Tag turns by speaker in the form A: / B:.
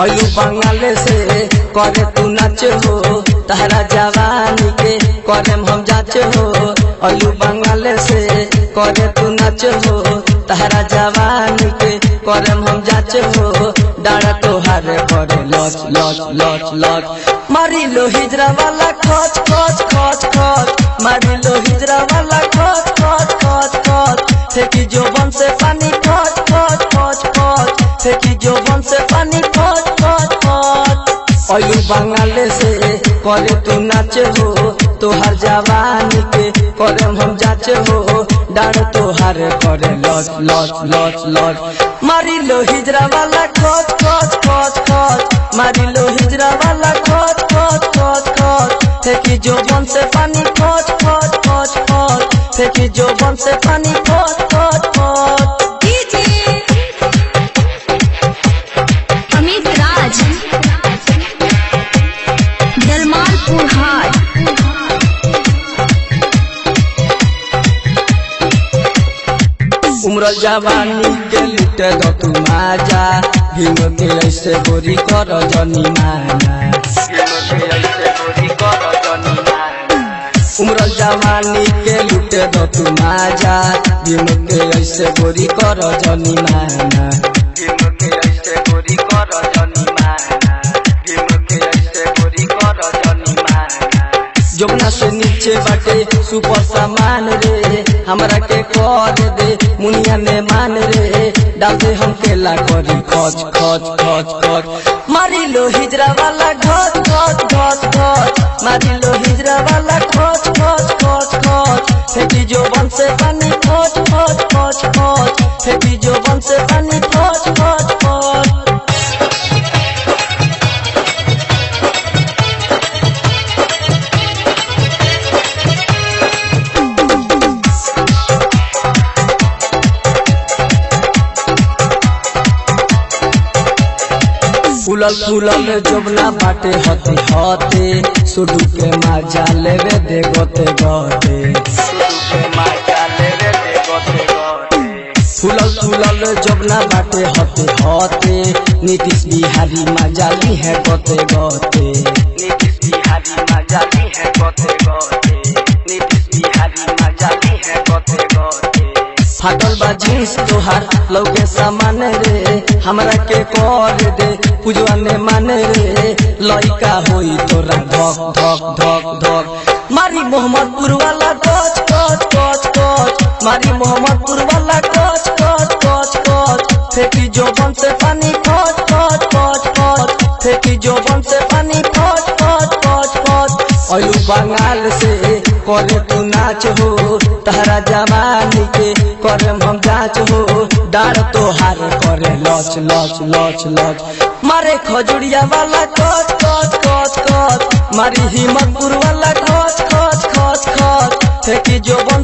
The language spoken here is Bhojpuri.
A: अलू बंगाले से करे तू नाच हो तहरा जवानी के करे हम जाच हो। अलू बंगाले से करे तू नाच हो तहरा जवानी के करे हम जाच हो। डाड़ा तोहार करे लच लच लच लच मारी लो हिजरा वाला खच खच खच खच मारी लो हिजरा वाला खच खच खच खच फेंकी जोबन से पानी खच खच खच खच फेंकी जोबन से पानी खच खच खच। अलू बंगाले से करे तू नाच हो तोहार जवानी के करे हम जाच हो। डाड़ तोहार करे लच लच लच लच मारी लो हिजरा वाला खच खच खच खच मारी लो हिजरा वाला खच खच खच खच फेंकी जोबन से पानी खच खच खच खच फेंकी जोबन से पानी खच खच खच।
B: अमित राज जलमालपुर हाट।
A: उम्र जवानी के लुटे दो तू माजा भीम के ऐसे गोरी कर जनी माना। उम्र जवानी के लुटे दो तू माजा भीम के ऐसे गोरी कर जनी माना। जोगना से नीचे बाटे सुपर सामान रे हमरा के कर दे मुनिया में मान रे डाल दे हम केला करी खच खच खच खच मारी लो हिजरा वाला खच खच खच खच मारी लो हिजरा वाला खच खच खच खच फेंकी जोबन से पानी खच खच खच खच फेंकी जोबन से पानी खच खच खच। फूलल फूलल जोबना बाटे हते हते सुडू के माजा लेवे दे गोते गोते। फूलल फूलल जोबना बाटे हते हते नीतीश बिहारी माजा ली है गोते गोते। नीतीश बिहारी माजा ली है गोते गोते। नीतीश बिहारी माजा ली है गोते गोते। फाटल बा जींस तोहार लौके सामान रे हमरा के कर दे पूजवा में मान रे लइका होई तोरा धक धक धक धक मारी मोहम्मदपुर वाला कच कच कच कच मारी मोहम्मदपुर वाला कच कच कच कच फेंकी जोबन से पानी खच खच खच खच फेंकी जोबन से पानी खच खच खच खच। अलू बंगाल से करे तू नाच हो तहरा जवानी के करे हम जाच हो। डाड़ तोहार करे लच लच लच लच मारे खजुरिया वाला कच कच कच कच मारी हिम्मतपुर वाला कच कच कच कच फेंकी जोबन